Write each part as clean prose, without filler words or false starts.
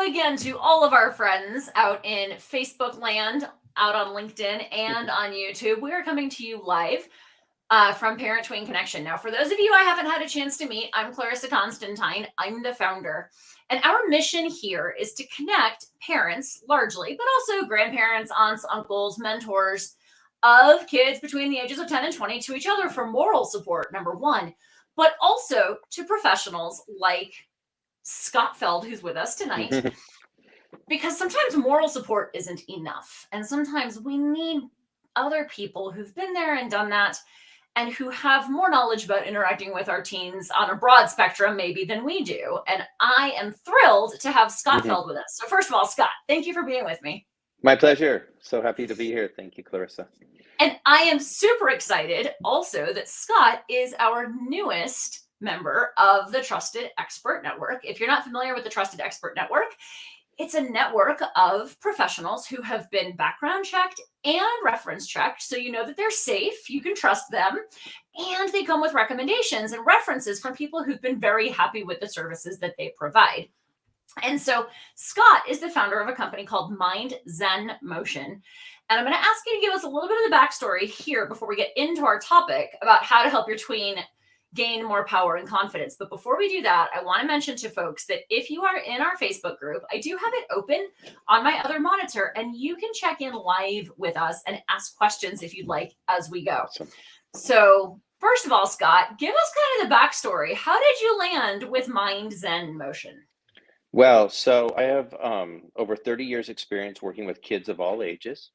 again to all of our friends out in Facebook land, out on LinkedIn, and on YouTube. We are coming to you live from Parent Tween Connection. Now, for those of you I haven't had a chance to meet, I'm Clarissa Constantine. I'm the founder. And our mission here is to connect parents largely, but also grandparents, aunts, uncles, mentors of kids between the ages of 10 and 20 to each other for moral support, number one, but also to professionals like Scott Feld, who's with us tonight, because sometimes moral support isn't enough. And sometimes we need other people who've been there and done that and who have more knowledge about interacting with our teens on a broad spectrum, maybe, than we do. And I am thrilled to have Scott Feld with us. So first of all, Scott, thank you for being with me. My pleasure. So happy to be here. Thank you, Clarissa. And I am super excited also that Scott is our newest member of the Trusted Expert Network. If you're not familiar with the Trusted Expert Network, it's a network of professionals who have been background checked and reference checked, so you know that they're safe, you can trust them, and they come with recommendations and references from people who've been very happy with the services that they provide. And so Scott is the founder of a company called MindZenMotion. And I'm going to ask you to give us a little bit of the backstory here before we get into our topic about how to help your tween gain more power and confidence. But before we do that, I want to mention to folks that if you are in our Facebook group, I do have it open on my other monitor, and you can check in live with us and ask questions if you'd like as we go. Awesome. So first of all, Scott, give us kind of the backstory. How did you land with MindZenMotion? Well, so I have over 30 years experience working with kids of all ages.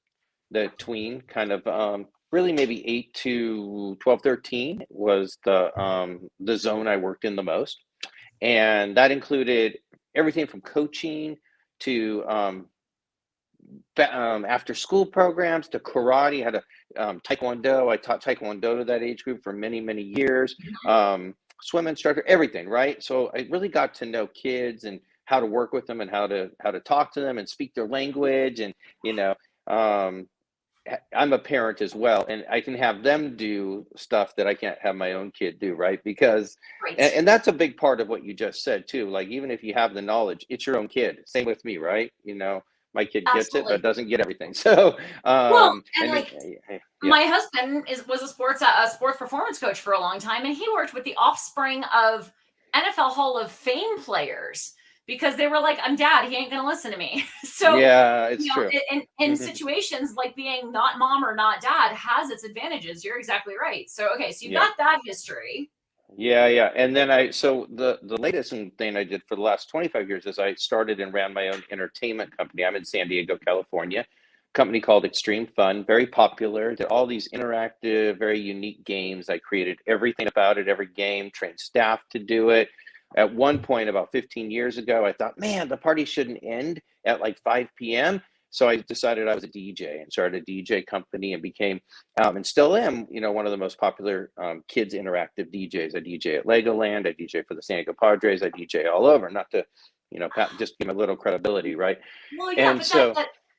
The tween kind of really maybe 8 to 12, 13 was the zone I worked in the most. And that included everything from coaching to after school programs to karate. I had a taekwondo. I taught taekwondo to that age group for many, many years. Swim instructor, everything, right? So I really got to know kids and how to work with them and how to talk to them and speak their language. And, you know, I'm a parent as well, and I can have them do stuff that I can't have my own kid do, right? Because, and that's a big part of what you just said too. Like, even if you have the knowledge, it's your own kid. Same with me, right? You know, my kid gets it, but doesn't get everything. So, my husband was a sports performance coach for a long time, and he worked with the offspring of NFL Hall of Fame players. Because they were like, I'm dad, he ain't going to listen to me. So yeah, it's true. In situations like being not mom or not dad has its advantages. You're exactly right. So, okay, so you got that history. Yeah. And then so the latest thing I did for the last 25 years is I started and ran my own entertainment company. I'm in San Diego, California. Company called Extreme Fun, very popular. Did all these interactive, very unique games. I created everything about it, every game, trained staff to do it. At one point, about 15 years ago, I thought, man, the party shouldn't end at like 5 p.m. So I decided I was a DJ and started a DJ company and became, and still am, you know, one of the most popular kids interactive DJs. I DJ at Legoland, I DJ for the San Diego Padres, I DJ all over. Not to, you know, just give a little credibility, right? Well, yeah, and but so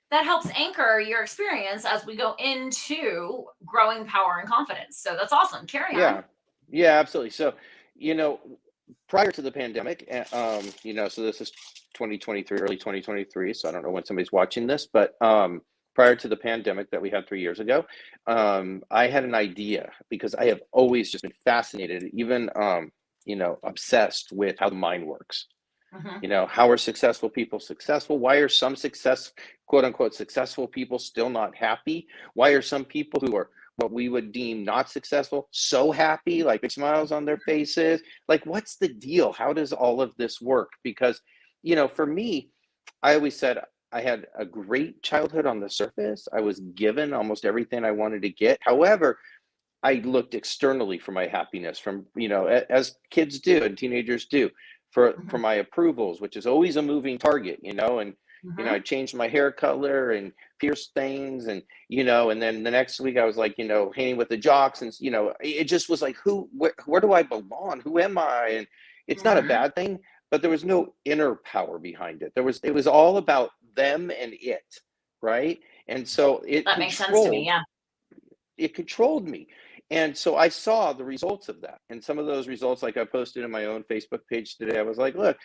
that helps anchor your experience as we go into growing power and confidence. So that's awesome. Carry on. Yeah, absolutely. So, you know, prior to the pandemic, you know, so this is 2023, early 2023. So I don't know when somebody's watching this, but prior to the pandemic that we had 3 years ago, I had an idea because I have always just been fascinated, even, you know, obsessed with how the mind works. You know, how are successful people successful? Why are some quote unquote, successful people still not happy? Why are some people who are what we would deem not successful so happy, like big smiles on their faces? Like, what's the deal? How does all of this work? Because, you know, for me, I always said I had a great childhood on the surface. I was given almost everything I wanted to get. However, I looked externally for my happiness from, you know, as kids do and teenagers do, for my approvals, which is always a moving target, you know, and, you know, I changed my hair color and pierced things and, you know, and then the next week I was like, you know, hanging with the jocks and, you know, it just was like, where do I belong? Who am I? And it's not a bad thing, but there was no inner power behind it. It was all about them and it, right? And so that makes sense to me. Yeah. It controlled me. And so I saw the results of that. And some of those results, like I posted in my own Facebook page today, I was like, look,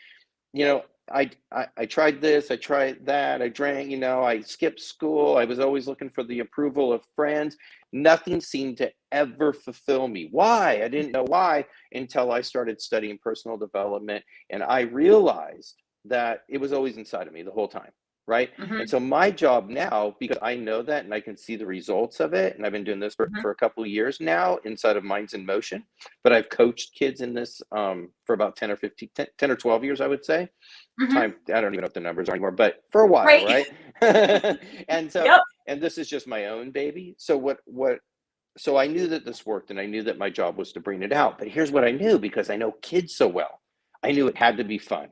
you know, I tried this, I tried that, I drank, I skipped school. I was always looking for the approval of friends. Nothing seemed to ever fulfill me. Why? I didn't know why until I started studying personal development, and I realized that it was always inside of me the whole time, right? Mm-hmm. And so my job now, because I know that and I can see the results of it, and I've been doing this for a couple of years now inside of MindZenMotion, but I've coached kids in this for about 10 or 12 years, I would say. Mm-hmm. Time, I don't even know what the numbers are anymore, but for a while, Right. And so, Yep. and this is just my own baby. So so I knew that this worked, and I knew that my job was to bring it out. But here's what I knew, because I know kids so well. I knew it had to be fun.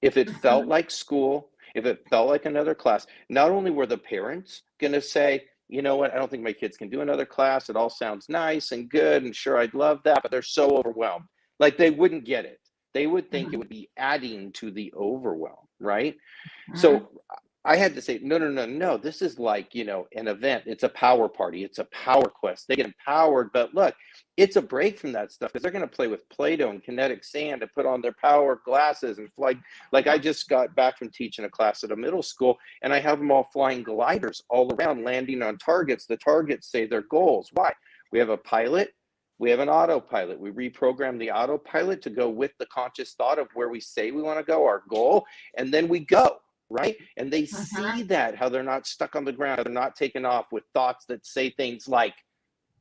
If it felt Mm-hmm. like school, if it felt like another class, not only were the parents going to say, you know what, I don't think my kids can do another class. It all sounds nice and good, and sure, I'd love that, but they're so overwhelmed. Like, they wouldn't get it. They would think it would be adding to the overwhelm, right? Mm-hmm. So I had to say, no. This is like, an event. It's a power party. It's a power quest. They get empowered, but look, it's a break from that stuff, because they're going to play with Play-Doh and kinetic sand and put on their power glasses and fly. Like, I just got back from teaching a class at a middle school, and I have them all flying gliders all around, landing on targets. The targets say their goals. Why? We have a pilot. We have an autopilot. We reprogram the autopilot to go with the conscious thought of where we say we want to go, our goal, and then we go. Right? And they see that, how they're not stuck on the ground, how they're not taken off with thoughts that say things like,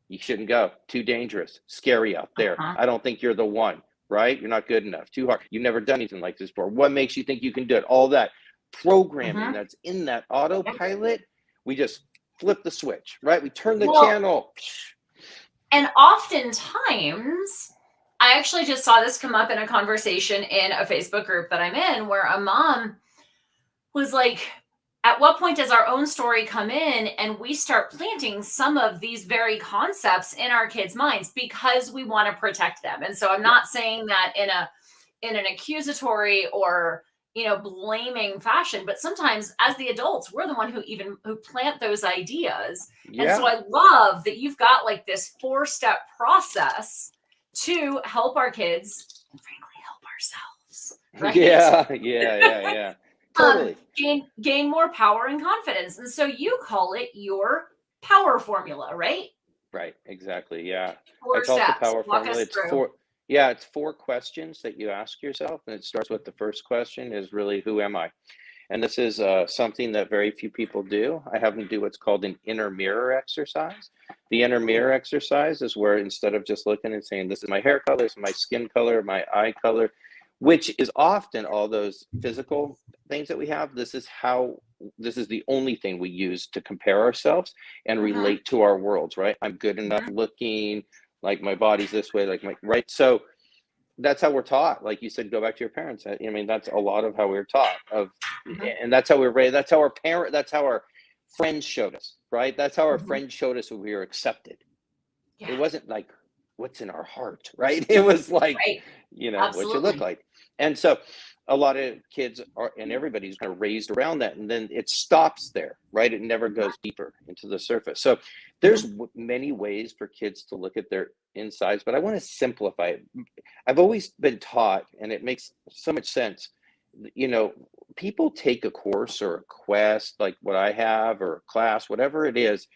you shouldn't go, too dangerous, scary out there, I don't think you're the one, right? You're not good enough, too hard, you've never done anything like this before, what makes you think you can do it? All that programming that's in that autopilot, we just flip the switch, right? We turn the channel. And oftentimes, I actually just saw this come up in a conversation in a Facebook group that I'm in, where a mom was like, at what point does our own story come in and we start planting some of these very concepts in our kids' minds because we want to protect them? And so I'm not saying that in an accusatory or blaming fashion, but sometimes as the adults, we're the one who plant those ideas. And so I love that you've got like this 4-step process to help our kids and frankly help ourselves, right? Yeah. Totally. Gain more power and confidence. And so you call it your power formula, right? Right, exactly. Yeah. 4 I call it the steps. power Walk formula. us It's through. it's 4 questions that you ask yourself. And it starts with the first question is really, who am I? And this is something that very few people do. I have them do what's called an inner mirror exercise. The inner mirror exercise is where, instead of just looking and saying, this is my hair color, this is my skin color, my eye color, which is often all those physical things that we have, this is the only thing we use to compare ourselves and relate to our worlds, right? I'm good enough looking, like my body's this way, right? So that's how we're taught. Like you said, go back to your parents. I mean, that's a lot of how we're taught and that's how we're raised. That's how our friends showed us, right? That's how our friends showed us we were accepted. It wasn't like what's in our heart, right? It was like, what you look like. And so a lot of kids and everybody's kind of raised around that, and then it stops there, right? It never goes deeper into the surface. So there's many ways for kids to look at their insides, but I want to simplify it. I've always been taught, and it makes so much sense, people take a course or a quest like what I have, or a class, whatever it is,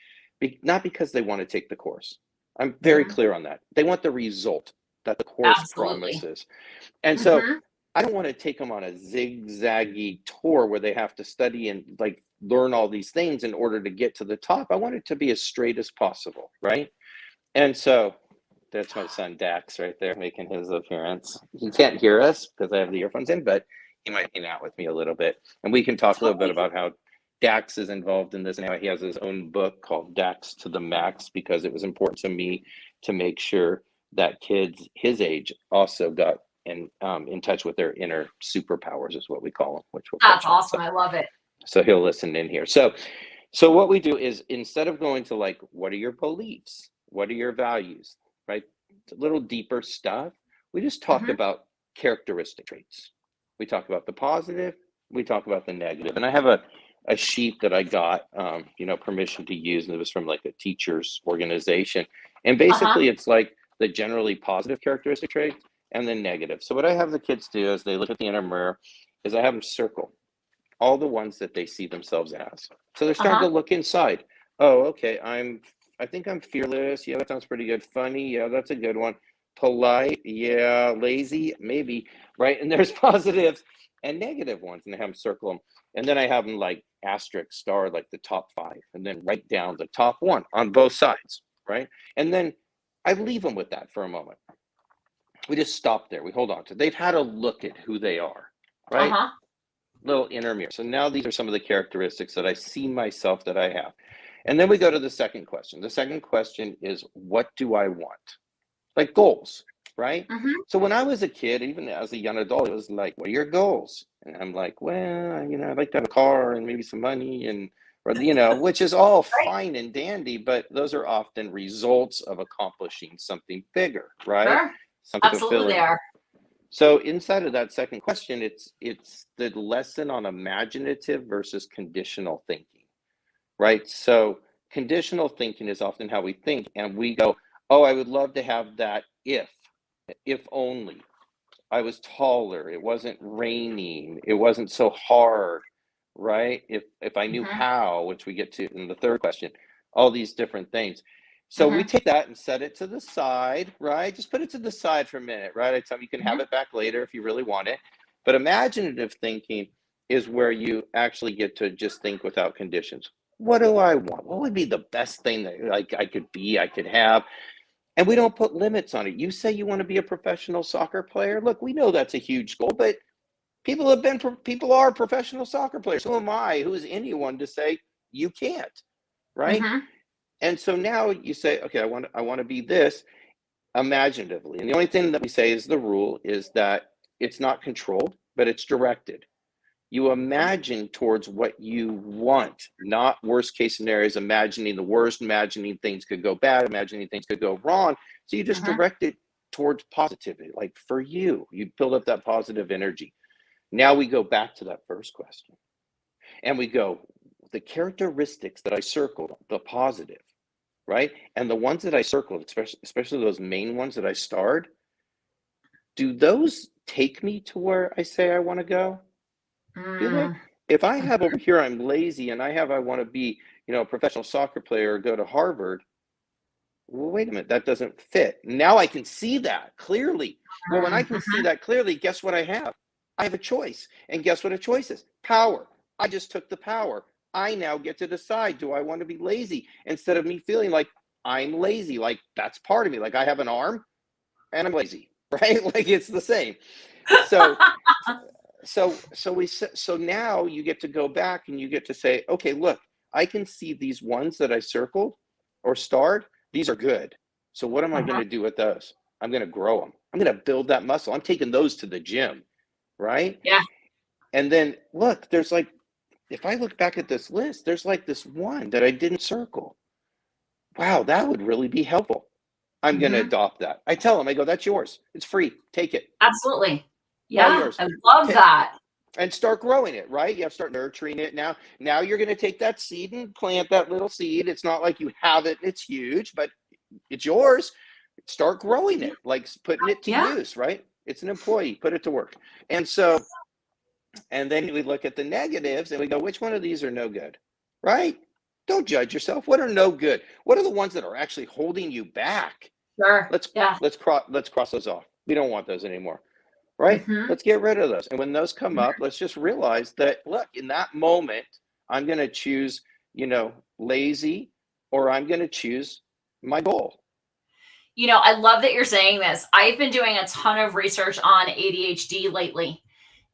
not because they want to take the course. I'm very clear on that. They want the result that the course promises. And so I don't want to take them on a zigzaggy tour where they have to study and like learn all these things in order to get to the top. I want it to be as straight as possible, right? And so that's my son Dax right there making his appearance. He can't hear us because I have the earphones in, but he might hang out with me a little bit. And we can talk a little bit about how Dax is involved in this, and how he has his own book called Dax to the Max, because it was important to me to make sure that kids his age also got in touch with their inner superpowers, is what we call them, which we'll That's touch on. awesome. I love it. So he'll listen in here. So what we do is, instead of going to like, what are your beliefs? What are your values? Right? It's a little deeper stuff. We just talk about characteristic traits. We talk about the positive. We talk about the negative. And I have a sheet that I got, permission to use, and it was from like a teacher's organization. And basically it's like the generally positive characteristic traits and the negative. So what I have the kids do is they look at the inner mirror, is I have them circle all the ones that they see themselves as. So they're starting to look inside. Oh, okay, I think I'm fearless. Yeah, that sounds pretty good. Funny, yeah, that's a good one. Polite, yeah. Lazy, maybe, right? And there's positives and negative ones, and I have them circle them. And then I have them like asterisk, star, like the top 5, and then write down the top 1 on both sides, right? And then I leave them with that for a moment. We just stop there. We hold on to. They've had a look at who they are, right? Little inner mirror. So now these are some of the characteristics that I see myself that I have. And then we go to the second question. The second question is, what do I want? Like goals, right? So when I was a kid, even as a young adult, it was like, what are your goals? And I'm like, well, I'd like to have a car and maybe some money and, or, which is all fine and dandy, but those are often results of accomplishing something bigger, right? Sure. Something Absolutely fulfilling. they are. So inside of that second question, it's the lesson on imaginative versus conditional thinking, right? So conditional thinking is often how we think, and we go, oh, I would love to have that if only I was taller, it wasn't raining, it wasn't so hard, right? If I knew how, which we get to in the third question, all these different things. So we take that and set it to the side, right? Just put it to the side for a minute, right? I tell you can have it back later if you really want it. But imaginative thinking is where you actually get to just think without conditions. What do I want? What would be the best thing that I could be, I could have? And we don't put limits on it. You say you want to be a professional soccer player. Look, we know that's a huge goal, but people are professional soccer players. Who am I? Who is anyone to say you can't, right? And so now you say, okay, I want to be this imaginatively. And the only thing that we say is the rule is that it's not controlled, but it's directed. You imagine towards what you want, not worst case scenarios, imagining the worst, imagining things could go bad, imagining things could go wrong. So you just direct it towards positivity. Like for you build up that positive energy. Now we go back to that first question and we go, the characteristics that I circled, the positive, right? And the ones that I circled, especially those main ones that I starred, do those take me to where I say I want to go? Feel like if I have over here, I'm lazy, and I want to be, a professional soccer player or go to Harvard. Well, wait a minute, that doesn't fit. Now I can see that clearly. Well, when I can see that clearly, guess what I have? I have a choice. And guess what a choice is? Power. I just took the power. I now get to decide, do I want to be lazy? Instead of me feeling like I'm lazy, like that's part of me. Like I have an arm and I'm lazy, right? Like it's the same. So so now you get to go back and you get to say, okay, look, I can see these ones that I circled or starred. These are good. So what am I going to do with those? I'm going to grow them. I'm going to build that muscle. I'm taking those to the gym, right? Yeah. And then look, there's like, if I look back at this list, there's like this one that I didn't circle. Wow, that would really be helpful. I'm going to adopt that. I tell them, I go, that's yours. It's free. Take it. Absolutely. All Yeah. yours. I love that. And start growing it, right? You have to start nurturing it now. Now you're going to take that seed and plant that little seed. It's not like you have it, it's huge, but it's yours. Start growing it, like putting it to use, right? It's an employee, put it to work. And so, and then we look at the negatives and we go, which one of these are no good, right? Don't judge yourself. What are no good? What are the ones that are actually holding you back? Sure. Let's cross those off. We don't want those anymore. Right? Let's get rid of those. And when those come up, let's just realize that, look, in that moment, I'm going to choose, lazy, or I'm going to choose my goal. I love that you're saying this. I've been doing a ton of research on ADHD lately.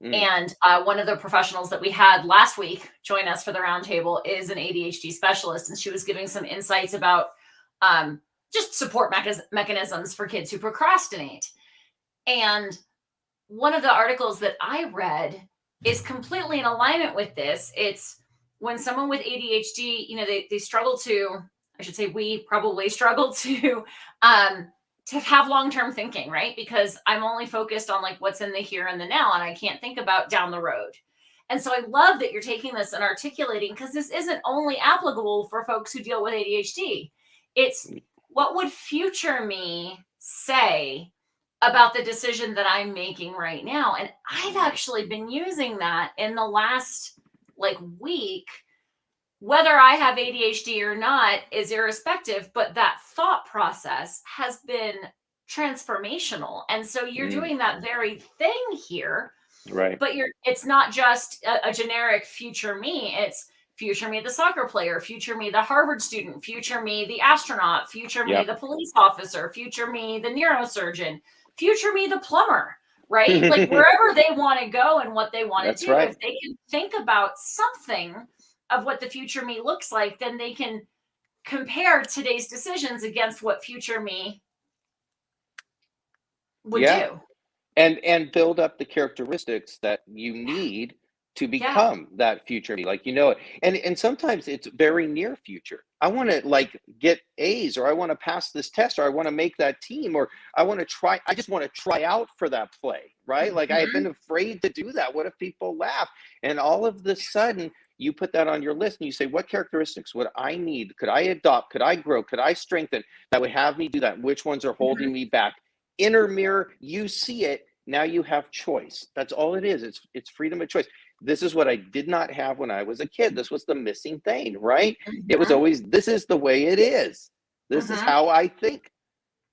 And one of the professionals that we had last week join us for the roundtable is an ADHD specialist. And she was giving some insights about just support mechanisms for kids who procrastinate. And one of the articles that I read is completely in alignment with this. It's when someone with ADHD, they struggle to, I should say, we probably struggle to have long-term thinking, right? Because I'm only focused on like what's in the here and the now, and I can't think about down the road. And so I love that you're taking this and articulating, because this isn't only applicable for folks who deal with ADHD. It's what would future me say about the decision that I'm making right now. And I've actually been using that in the last like week. Whether I have ADHD or not is irrespective, but that thought process has been transformational. And so you're Mm, doing that very thing here, right. but it's not just a generic future me. It's future me the soccer player, future me the Harvard student, future me the astronaut, future me Yeah. the police officer, future me the neurosurgeon, future me the plumber, right? Like wherever they want to go and what they want That's to do, right. if they can think about something of what the future me looks like, then they can compare today's decisions against what future me would Yeah. do. And build up the characteristics that you need to Yeah. become that future me, like, you know it. And sometimes it's very near future. I want to like get A's, or I want to pass this test, or I want to make that team, or I just want to try out for that play, right? Like I had Mhm. been afraid to do that. What if people laugh? And all of the sudden you put that on your list and you say, what characteristics would I need? Could I adopt? Could I grow? Could I strengthen that would have me do that? Which ones are holding Mhm. me back? Inner mirror, you see it. Now you have choice. That's all it is. It's freedom of choice. This is what I did not have when I was a kid. This was the missing thing, right? It was Mhm. always, this is the way it is. This is Mhm. how I think,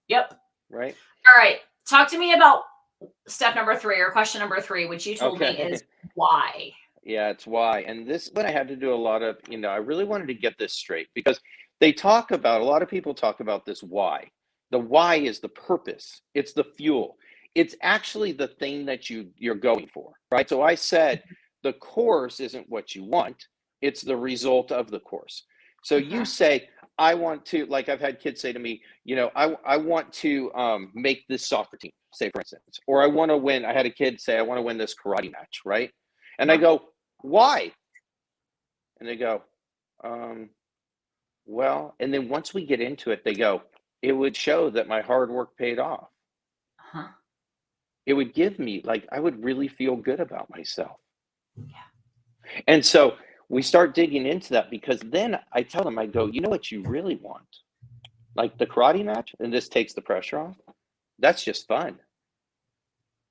Yep. right? All right. Talk to me about step number 3 or question number 3, which you told me is Okay. why. Yeah, it's why. And this one I had to do a lot of, I really wanted to get this straight because they talk about, a lot of people talk about this why. The why is the purpose. It's the fuel. It's actually the thing that you're going for, right? So I said the course isn't what you want. It's the result of the course. So you Mhm. say, I want to, like I've had kids say to me, I want to make this soccer team, say for instance, or I want to win. I had a kid say, I want to win this karate match, right? And I Huh. go, why? And they go, um, well, and then once we get into it, they go, it would show that my hard work paid off. Huh. It would give me, like, I would really feel good about myself. Yeah. And so we start digging into that because then I tell them, I go, you know what you really want? Like the karate match, and this takes the pressure off. That's just fun.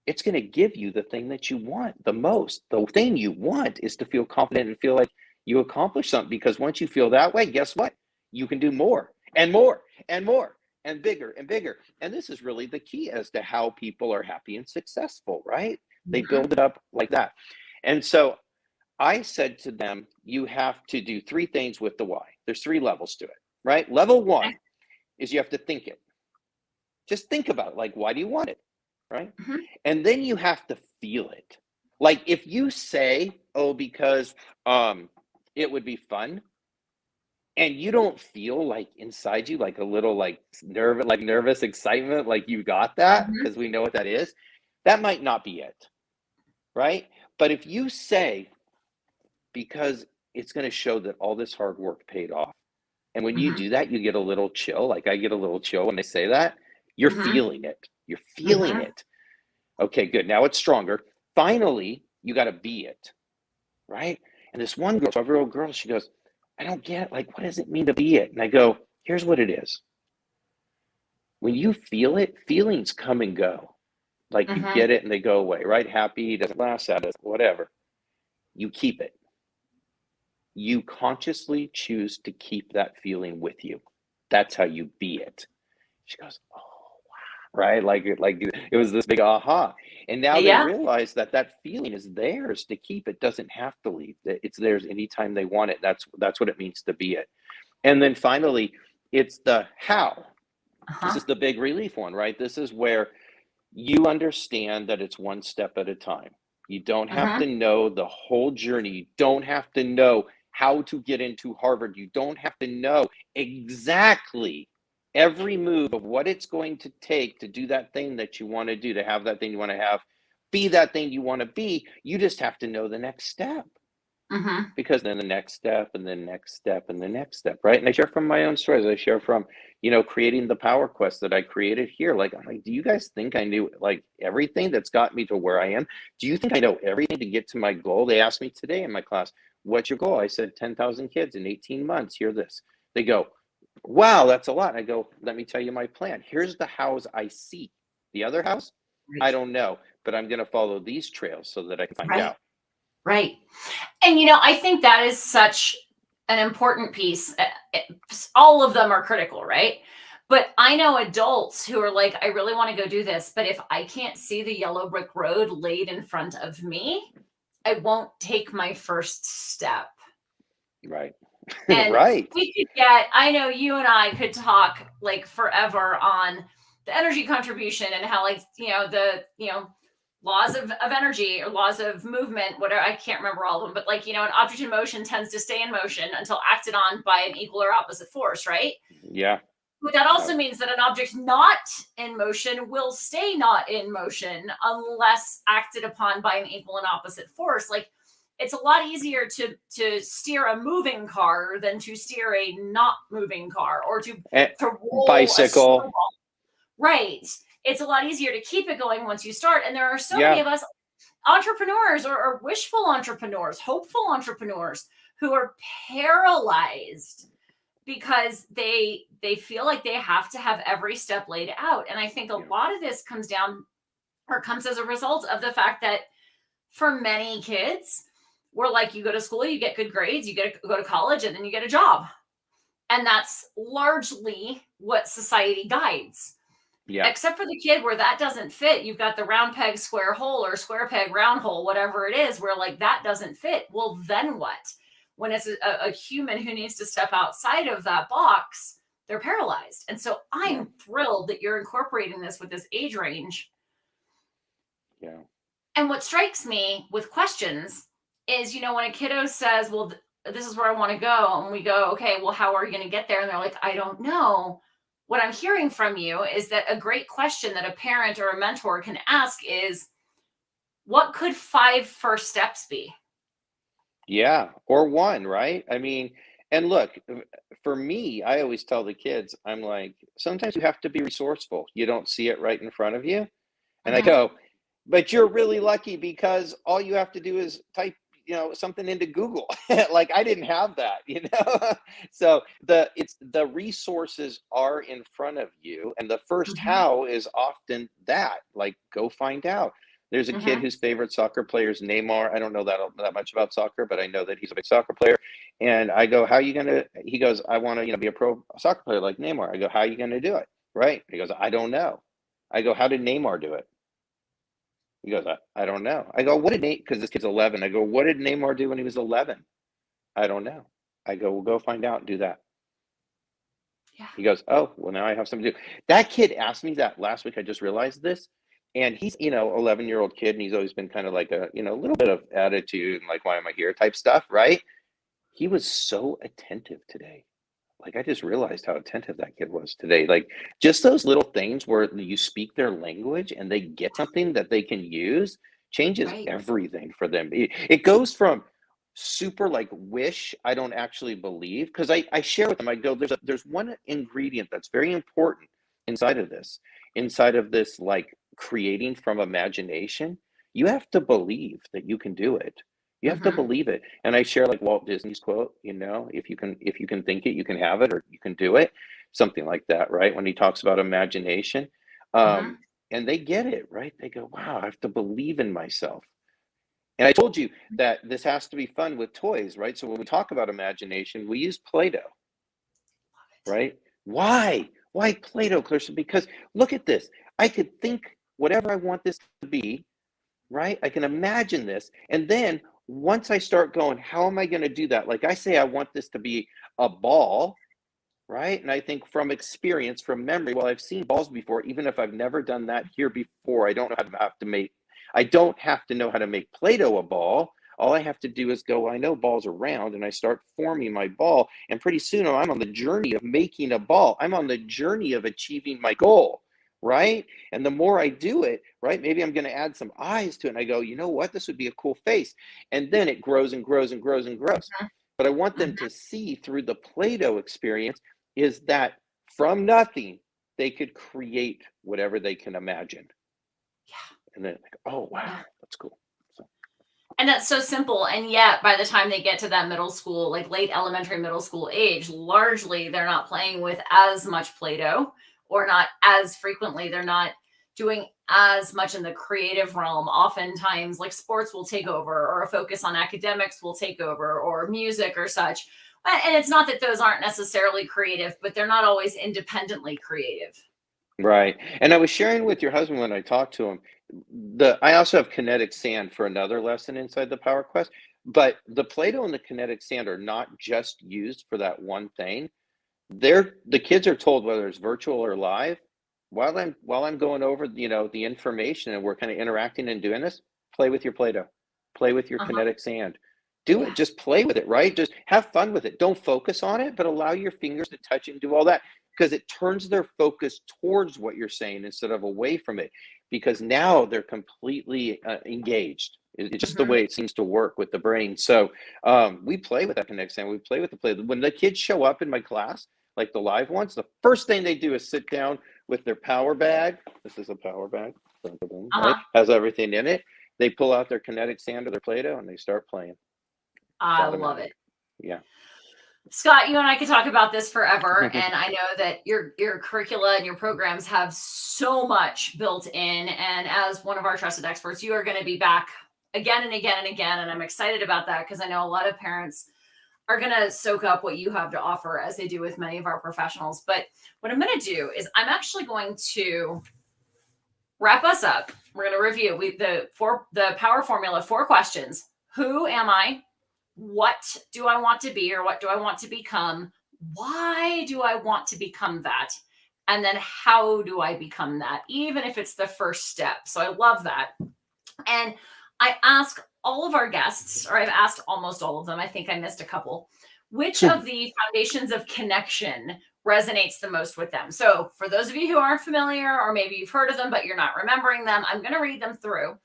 It's going to give you the thing that you want the most. The thing you want is to feel confident and feel like you accomplished something, because once you feel that way, guess what? You can do more and more and more and bigger and bigger. And this is really the key as to how people are happy and successful, right? They Mhm. build it up like that. And so I said to them, you have to do 3 things with the why. There's 3 levels to it, right? Level Okay. 1 is you have to think it. Just think about it. Like, why do you want it? Right? Mhm. And then you have to feel it. Like if you say, oh, because it would be fun, and you don't feel like inside you like a little like nervous excitement, like you got that, Mhm. because we know what that is, that might not be it, right? But if you say, because it's going to show that all this hard work paid off. And when you Mhm. do that, you get a little chill. Like I get a little chill when they say that. You're Mhm. feeling it. You're feeling Mhm. it. Okay, good. Now it's stronger. Finally, you got to be it, right? And this one girl, 12-year-old girl, she goes, I don't get it. Like, what does it mean to be it? And I go, here's what it is. When you feel it, feelings come and go. Like you Mhm. get it and they go away, right? Happy, doesn't last, sad, whatever. You keep it. You consciously choose to keep that feeling with you. That's how you be it. She goes, oh, right? Like it was this big aha. And now they Yeah. realize that that feeling is theirs to keep. It doesn't have to leave. It's theirs anytime they want it. That's what it means to be it. And then finally, it's the how. This Uh-huh. is the big relief one, right? This is where you understand that it's one step at a time. You don't have to Mhm. know the whole journey. You don't have to know how to get into Harvard. You don't have to know exactly every move of what it's going to take to do that thing that you want to do, to have that thing you want to have, be that thing you want to be. You just have to know the next step, Mhm. because then the next step and the next step and the next step, right? And I share from my own stories. I share from, creating the power quest that I created here. Like, I'm like, do you guys think I knew like everything that's got me to where I am? Do you think I know everything to get to my goal? They asked me today in my class, what's your goal? I said 10,000 kids in 18 months. Hear this. They go, wow, that's a lot. I go, let me tell you my plan. Here's the hows I see The other house, I don't know, but I'm going to follow these trails so that I can find out. Right. And, I think that is such an important piece. All of them are critical, right? But I know adults who are like, I really want to go do this, but if I can't see the yellow brick road laid in front of me, I won't take my first step. Right. And Right. I know you and I could talk like forever on the energy contribution and how the laws of energy or laws of movement, whatever, I can't remember all of them, but an object in motion tends to stay in motion until acted on by an equal or opposite force, right? Yeah. But that also means that an object not in motion will stay not in motion unless acted upon by an equal and opposite force. Like, it's a lot easier to steer a moving car than to steer a not moving car, or to roll bicycle. A snowball. Right. It's a lot easier to keep it going once you start. And there are so many of us entrepreneurs or wishful entrepreneurs, hopeful entrepreneurs who are paralyzed because they feel like they have to have every step laid out. And I think a lot of this comes as a result of the fact that for many kids, we're like, you go to school, you get good grades, you go to college, and then you get a job. And that's largely what society guides. Yeah. Except for the kid where that doesn't fit. You've got the round peg, square hole, or square peg, round hole, whatever it is, where like that doesn't fit. Well, then what? When it's a human who needs to step outside of that box, they're paralyzed. And so I'm thrilled that you're incorporating this with this age range. Yeah. And what strikes me with questions is, when a kiddo says, well, this is where I want to go. And we go, okay, well, how are you going to get there? And they're like, I don't know. What I'm hearing from you is that a great question that a parent or a mentor can ask is, what could 5 first steps be? Yeah. Or one, right? I mean, and look, for me, I always tell the kids, I'm like, sometimes you have to be resourceful. You don't see it right in front of you. And I go, but you're really lucky because all you have to do is type, something into Google. Like, I didn't have that, So the resources are in front of you. And the first how is often that, like, go find out. There's a kid whose favorite soccer player is Neymar. I don't know that much about soccer, but I know that he's a big soccer player. And I go, how are you going to, he goes, I want to, be a pro soccer player like Neymar. I go, how are you going to do it? Right. He goes, I don't know. I go, how did Neymar do it? He goes, I don't know. I go, what did because this kid's 11. I go, what did Neymar do when he was 11? I don't know. I go, well, go find out and do that. Yeah. He goes, oh, well, now I have something to do. That kid asked me that last week. I just realized this. And he's, 11-year-old kid, and he's always been kind of like a, little bit of attitude and like, why am I here type stuff, right? He was so attentive today. Like, I just realized how attentive that kid was today. Like, just those little things where you speak their language and they get something that they can use changes everything for them. It goes from super like wish, I don't actually believe, because I share with them, I go, there's one ingredient that's very important inside of this, like creating from imagination. You have to believe that you can do it. You have to believe it. And I share like Walt Disney's quote, if you can think it, you can have it, or you can do it. Something like that, right? When he talks about imagination. And they get it, right? They go, wow, I have to believe in myself. And I told you that this has to be fun with toys, right? So when we talk about imagination, we use Play-Doh, right? Why? Why Play-Doh, Clarissa? Because look at this. I could think whatever I want this to be, right? I can imagine this. And then once I start going, how am I going to do that? Like I say, I want this to be a ball, right? And I think from experience, from memory, well, I've seen balls before, even if I've never done that here before, I don't have to know how to make Play-Doh a ball. All I have to do is go, I know balls are round, and I start forming my ball. And pretty soon I'm on the journey of making a ball. I'm on the journey of achieving my goal, right? And the more I do it, right, maybe I'm going to add some eyes to it. And I go, you know what? This would be a cool face. And then it grows and grows and grows and grows. But I want them to see through the Play-Doh experience is that from nothing, they could create whatever they can imagine. Yeah. And then like, oh, wow, that's cool. And that's so simple. And yet by the time they get to that middle school, like late elementary, middle school age, largely they're not playing with as much Play-Doh, or not as frequently. They're not doing as much in the creative realm. Oftentimes, like sports will take over, or a focus on academics will take over, or music or such. And it's not that those aren't necessarily creative, but they're not always independently creative. Right. And I was sharing with your husband when I talked to him, I also have kinetic sand for another lesson inside the Power Quest, but the Play-Doh and the kinetic sand are not just used for that one thing. The kids are told, whether it's virtual or live, while I'm going over, the information, and we're kind of interacting and doing this, play with your Play-Doh, play with your Uh-huh. kinetic sand. Do it. Yeah. Just play with it, right? Just have fun with it. Don't focus on it, but allow your fingers to touch it and do all that, because it turns their focus towards what you're saying instead of away from it. Because now they're completely engaged. It's just the Mhm. way it seems to work with the brain. So we play with that kinetic sand. We play with the play. When the kids show up in my class, like the live ones, the first thing they do is sit down with their power bag. This is a power bag, right? Uh-huh. Has everything in it. They pull out their kinetic sand or their Play-Doh and they start playing. It's I love automatic. it. Yeah. Scott, you and I could talk about this forever, and I know that your curricula and your programs have so much built in. And as one of our trusted experts, you are going to be back again and again and again, and I'm excited about that because I know a lot of parents are going to soak up what you have to offer, as they do with many of our professionals. But what I'm going to do is I'm actually going to wrap us up. We're going to review the power formula, 4 questions. Who am I? What do I want to be, or what do I want to become? Why do I want to become that? And then how do I become that, even if it's the first step? So I love that. And I ask all of our guests, or I've asked almost all of them, I think I missed a couple, which of the foundations of connection resonates the most with them. So for those of you who aren't familiar, or maybe you've heard of them, but you're not remembering them, I'm going to read them through.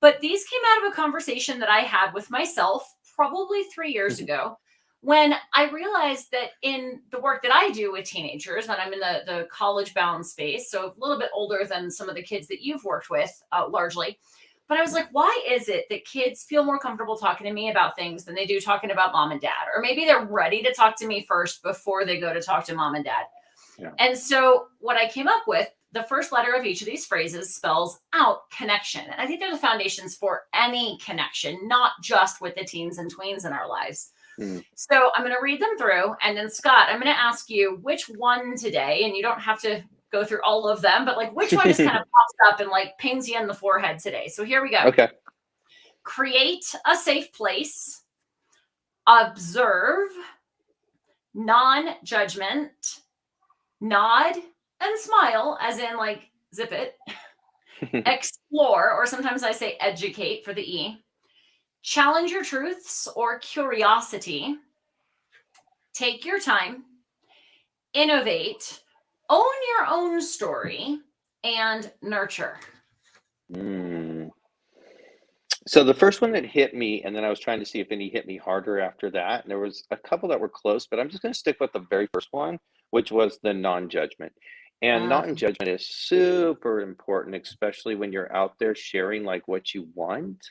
But these came out of a conversation that I had with myself probably 3 years ago, when I realized that in the work that I do with teenagers, and I'm in the college bound space, so a little bit older than some of the kids that you've worked with largely. But I was like, why is it that kids feel more comfortable talking to me about things than they do talking about mom and dad? Or maybe they're ready to talk to me first before they go to talk to mom and dad. Yeah. And so what I came up with, the first letter of each of these phrases spells out connection. And I think they're the foundations for any connection, not just with the teens and tweens in our lives. So I'm going to read them through. And then, Scott, I'm going to ask you which one today, and you don't have to go through all of them, but like which one just kind of pops up and like pings you in the forehead today. So here we go. Okay. Create a safe place. Observe. Non-judgment. Nod and smile, as in like zip it. Explore, or sometimes I say educate for the E. Challenge your truths or curiosity. Take your time. Innovate. Own your own story. And nurture. So the first one that hit me, and then I was trying to see if any hit me harder after that. And there was a couple that were close, but I'm just going to stick with the very first one, which was the non-judgment. And non-judgment is super important, especially when you're out there sharing like what you want.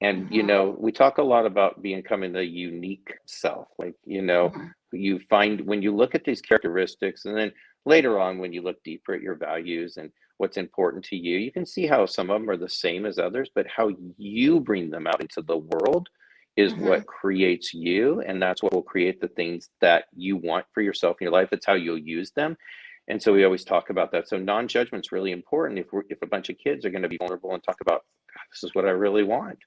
And we talk a lot about becoming the unique self. Like, you find when you look at these characteristics, and then later on when you look deeper at your values and what's important to you, you can see how some of them are the same as others, but how you bring them out into the world is what creates you. And that's what will create the things that you want for yourself in your life. It's how you'll use them. And so we always talk about that. So non-judgment is really important if a bunch of kids are going to be vulnerable and talk about, this is what I really want,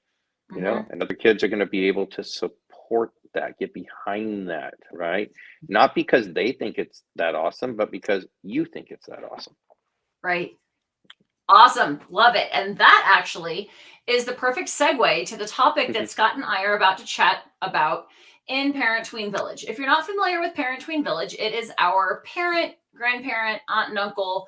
and other kids are going to be able to support that, get behind that, right? Not because they think it's that awesome, but because you think it's that awesome. Right. Awesome. Love it. And that actually is the perfect segue to the topic that Scott and I are about to chat about in Parent Tween Village. If you're not familiar with Parent Tween Village, it is our parent, grandparent, aunt and uncle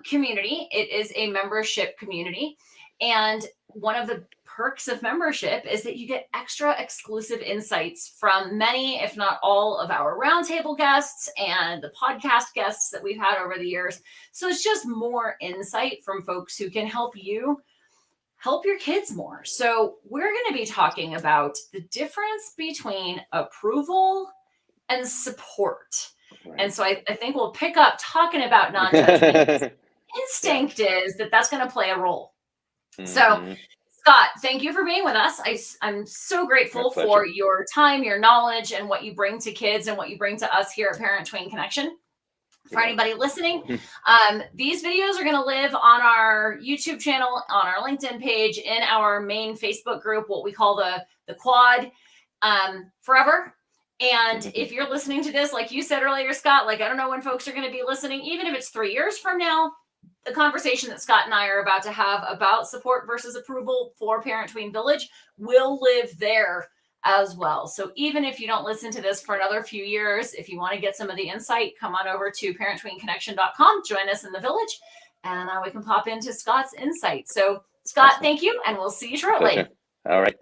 community. It is a membership community. And one of the perks of membership is that you get extra exclusive insights from many, if not all, of our roundtable guests and the podcast guests that we've had over the years. So it's just more insight from folks who can help you help your kids more. So we're going to be talking about the difference between approval and support. Right. And so I think we'll pick up talking about non-judgment instinct is that that's going to play a role. So, Mhm. Scott, thank you for being with us. I'm so grateful My pleasure. for your time, your knowledge, and what you bring to kids and what you bring to us here at Parent Tween Connection. For anybody listening, these videos are going to live on our YouTube channel, on our LinkedIn page, in our main Facebook group, what we call the quad, forever. And if you're listening to this, like you said earlier, Scott, like I don't know when folks are going to be listening, even if it's 3 years from now, the conversation that Scott and I are about to have about support versus approval for Parent Tween Village will live there as well. So even if you don't listen to this for another few years, if you want to get some of the insight, come on over to parenttweenconnection.com, join us in the village, and we can pop into Scott's insight. So Scott, thank you, and we'll see you shortly. All right.